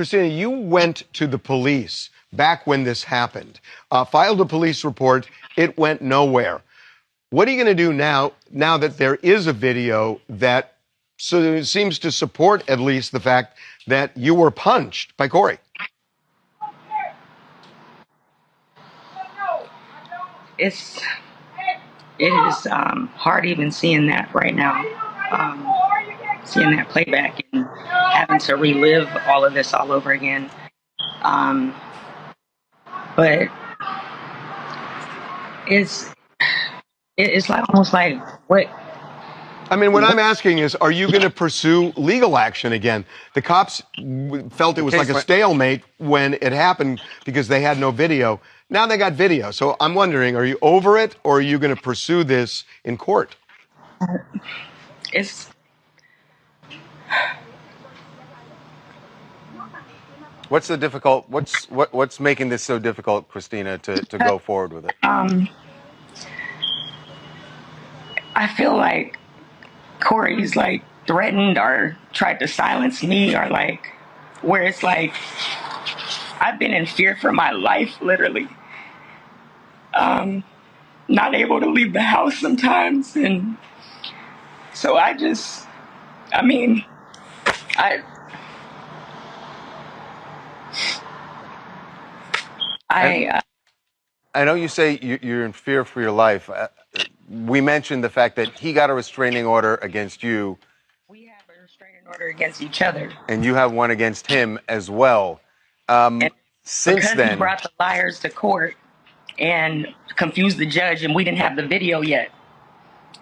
Christina, you went to the police back when this happened, filed a police report. It went nowhere. What are you going to do now that there is a video that seems to support at least the fact that you were punched by Corey? It is hard even seeing that right now, seeing that playback and having to relive all of this all over again. But it's like almost like what. I mean, what I'm asking is, are you going to pursue legal action again? The cops felt it was like a stalemate when it happened because they had no video. Now they got video. So I'm wondering, are you over it, or are you going to pursue this in court? What's the difficult? What's making this so difficult, Christina, to go forward with it? I feel like Corey's like threatened or tried to silence me, or like where it's like I've been in fear for my life, literally. Not able to leave the house sometimes, and so I know you say you're in fear for your life. We mentioned the fact that he got a restraining order against you. We have a restraining order against each other. And you have one against him as well. Since then, he brought the liars to court and confused the judge, and we didn't have the video yet.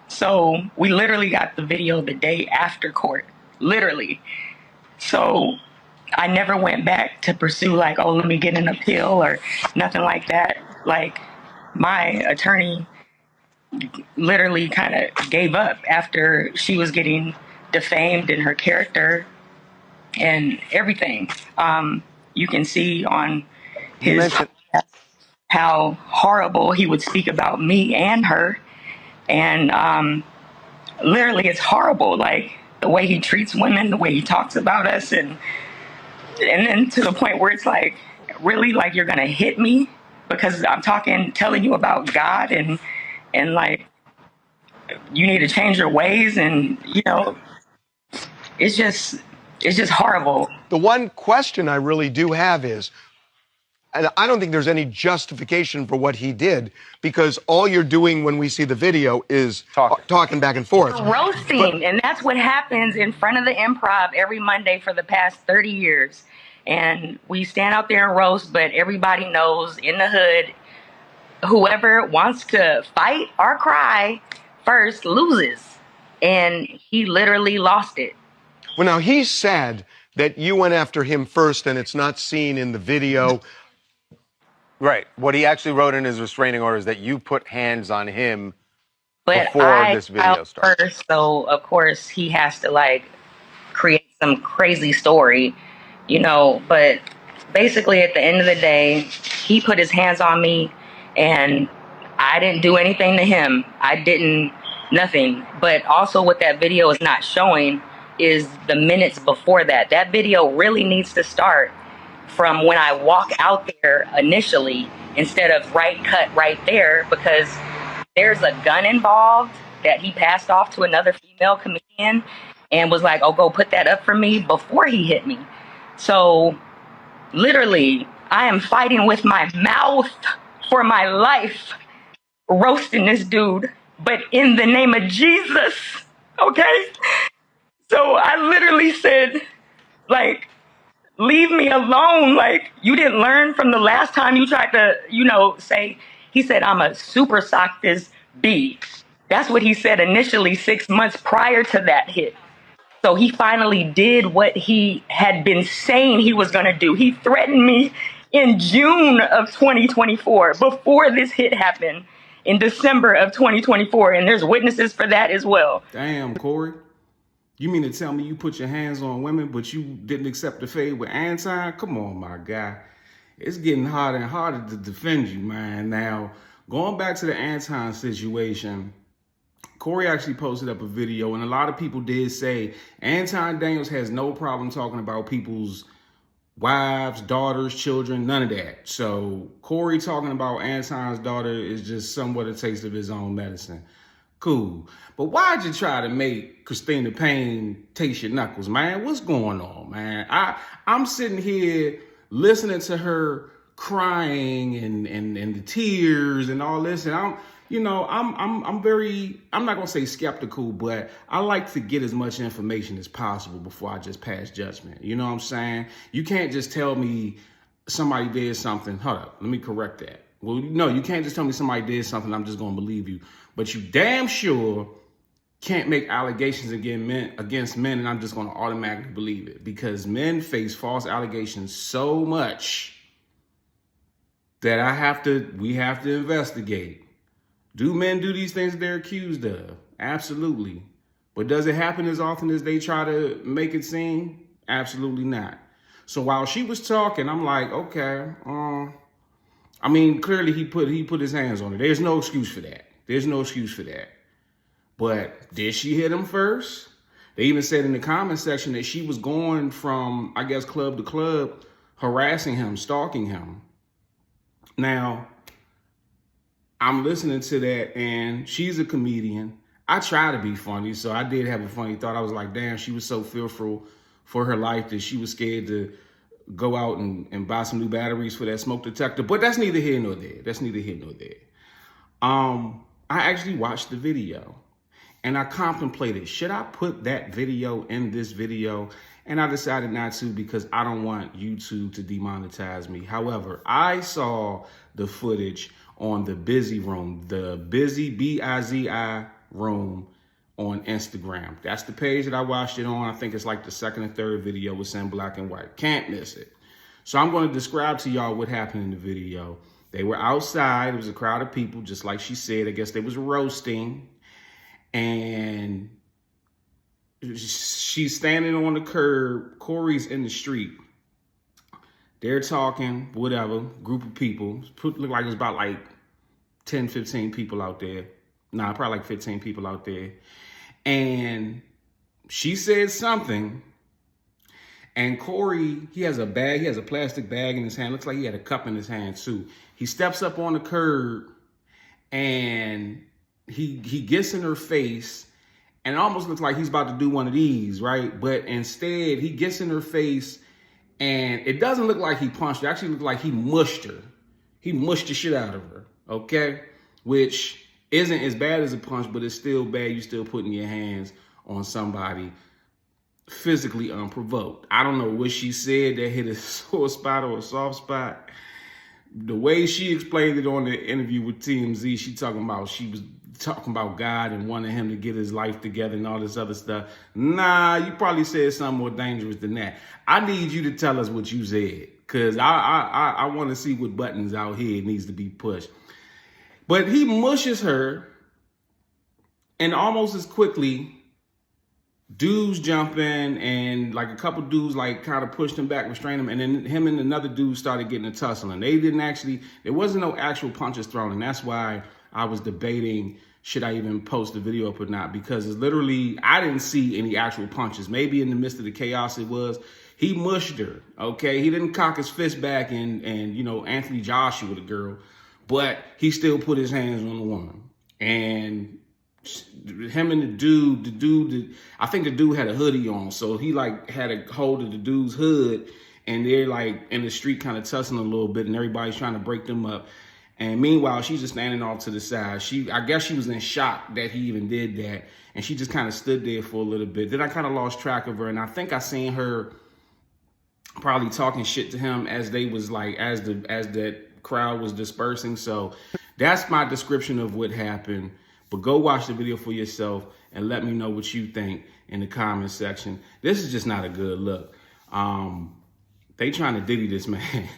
So we literally got the video the day after court, literally. So I never went back to pursue like, oh, let me get an appeal or nothing like that. Like, my attorney literally kind of gave up after she was getting defamed in her character and everything. You can see on his how horrible he would speak about me and her. And literally, it's horrible, like the way he treats women, the way he talks about us, and then to the point where it's like, really, like you're gonna hit me because I'm telling you about God, and like you need to change your ways, and it's just horrible. The one question I really do have is, and I don't think there's any justification for what he did, because all you're doing when we see the video is talking back and forth. Roasting, and that's what happens in front of the Improv every Monday for the past 30 years. And we stand out there and roast, but everybody knows in the hood, whoever wants to fight or cry first loses. And he literally lost it. Well, now, he said that you went after him first, and it's not seen in the video. Right. What he actually wrote in his restraining order is that you put hands on him before this video started. First, so of course he has to like create some crazy story, but basically at the end of the day, he put his hands on me and I didn't do anything to him. Nothing. But also what that video is not showing is the minutes before that. That video really needs to start from when I walk out there initially instead of cut right there, because there's a gun involved that he passed off to another female comedian and was like, oh, go put that up for me before he hit me. So literally, I am fighting with my mouth for my life, roasting this dude, but in the name of Jesus, okay? So I literally said, like, leave me alone. Like, you didn't learn from the last time you tried to, say, he said, I'm a super sock this B. That's what he said initially 6 months prior to that hit. So he finally did what he had been saying he was going to do. He threatened me in June of 2024, before this hit happened in December of 2024. And there's witnesses for that as well. Damn, Corey. You mean to tell me you put your hands on women, but you didn't accept the fade with Anton? Come on, my guy. It's getting harder and harder to defend you, man. Now, going back to the Anton situation, Corey actually posted up a video, and a lot of people did say Anton Daniels has no problem talking about people's wives, daughters, children, none of that. So Corey talking about Anton's daughter is just somewhat a taste of his own medicine. Cool. But why'd you try to make Christina Payne taste your knuckles, man? What's going on, man? I'm sitting here listening to her crying and the tears and all this, and I'm not gonna say skeptical, but I like to get as much information as possible before I just pass judgment. You know what I'm saying? You can't just tell me somebody did something. Hold up, let me correct that. Well, no, you can't just tell me somebody did something, I'm just gonna believe you. But you damn sure can't make allegations against men, and I'm just gonna automatically believe it, because men face false allegations so much that we have to investigate. Do men do these things they're accused of? Absolutely. But does it happen as often as they try to make it seem? Absolutely not. So while she was talking, I'm like, okay, I mean, clearly he put his hands on her. There's no excuse for that. There's no excuse for that. But did she hit him first? They even said in the comment section that she was going from, I guess, club to club, harassing him, stalking him. Now, I'm listening to that, and she's a comedian. I try to be funny, so I did have a funny thought. I was like, damn, she was so fearful for her life that she was scared to go out and buy some new batteries for that smoke detector. But that's neither here nor there. That's neither here nor there. I actually watched the video, and I contemplated, should I put that video in this video? And I decided not to, because I don't want YouTube to demonetize me. However, I saw the footage on the Busy Room, the Busy, B-I-Z-I room on Instagram. That's the page that I watched it on. I think it's like the second or third video. It's in black and white. Can't miss it. So I'm going to describe to y'all what happened in the video. They were outside. It was a crowd of people, just like she said. I guess they was roasting. And she's standing on the curb. Corey's in the street. They're talking, whatever, group of people. Look like it's about like 10, 15 people out there. Nah, probably like 15 people out there. And she said something. And Corey, he has a bag. He has a plastic bag in his hand. Looks like he had a cup in his hand too. He steps up on the curb and he gets in her face. And it almost looks like he's about to do one of these, right? But instead, he gets in her face, and it doesn't look like he punched her. It actually looked like he mushed her. He mushed the shit out of her, okay? Which isn't as bad as a punch, but it's still bad. You're still putting your hands on somebody physically unprovoked. I don't know what she said that hit a sore spot or a soft spot. The way she explained it on the interview with TMZ, she was talking about God and wanting him to get his life together and all this other stuff. Nah, you probably said something more dangerous than that. I need you to tell us what you said, because I want to see what buttons out here needs to be pushed. But he mushes her, and almost as quickly, dudes jump in, and like a couple dudes like kind of pushed him back, restrained him, and then him and another dude started getting a tussling. There wasn't no actual punches thrown, and that's why I was debating, should I even post the video up or not? Because it's literally, I didn't see any actual punches. Maybe in the midst of the chaos it was. He mushed her, okay? He didn't cock his fist back and Anthony Joshua the girl, but he still put his hands on the woman. And him and the dude, I think the dude had a hoodie on, so he like had a hold of the dude's hood, and they're like in the street kind of tussling a little bit, and everybody's trying to break them up. And meanwhile, she's just standing off to the side. I guess she was in shock that he even did that, and she just kind of stood there for a little bit. Then I kind of lost track of her, and I think I seen her probably talking shit to him as they was like, as that crowd was dispersing. So that's my description of what happened. But go watch the video for yourself and let me know what you think in the comment section. This is just not a good look. They trying to diddy this man.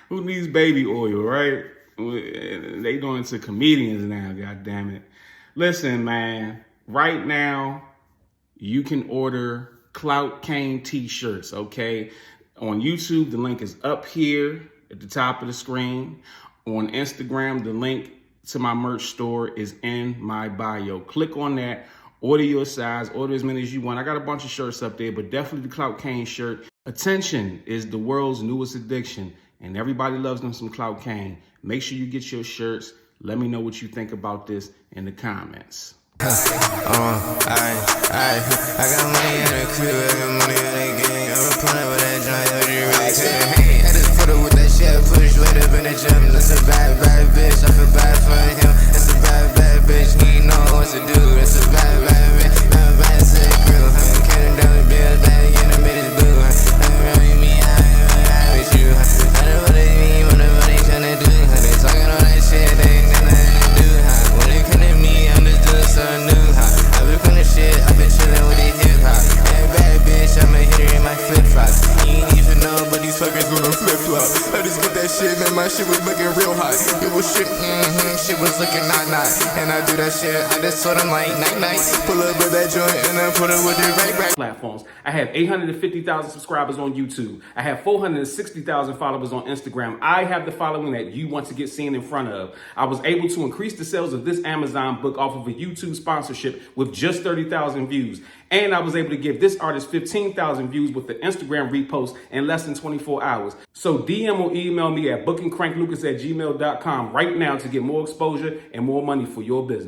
Who needs baby oil, right? They doing to comedians now, God damn it. Listen, man, right now, you can order Clout Cane t-shirts, okay? On YouTube, the link is up here at the top of the screen. On Instagram, the link to my merch store is in my bio. Click on that, order your size, order as many as you want. I got a bunch of shirts up there, but definitely the Clout Cane shirt. Attention is the world's newest addiction, and everybody loves them some Clout Kane. Make sure you get your shirts. Let me know what you think about this in the comments. I got money in the crib, I got money in the gang. I'm pulling with that joint, you really couldn't hang. I just put her with that shit, put her straight up in the gym. That's a bad, bad bitch, I feel bad for him. That's a bad, bad bitch, he ain't know what to do. That's a bad, bad bitch, bad, bad, sick crew. Can't dollar bill, bad, get a bitch blue. I'm with you. I know what they mean, what they tryna do. They talking all that shit, they ain't got nothing to do. When it come to me, I'm just doing something new. I've been from the shit, I've been chillin' with the hip hop. That bad bitch, I'm a hitter in my flip flops. You ain't even know, but these fuckers gonna flip flop. I just get that shit, man, my shit was looking real hot. It was shit, shit was looking not. And I do that shit, I just told them like night. Pull up with that joint and I put it with the right. Platforms. I have 850,000 subscribers on YouTube. I have 460,000 followers on Instagram. I have the following that you want to get seen in front of. I was able to increase the sales of this Amazon book off of a YouTube sponsorship with just 30,000 views. And I was able to give this artist 15,000 views with the Instagram repost in less than 24 hours. So DM or email me at bookingcranklucas@gmail.com right now to get more exposure and more money for your business.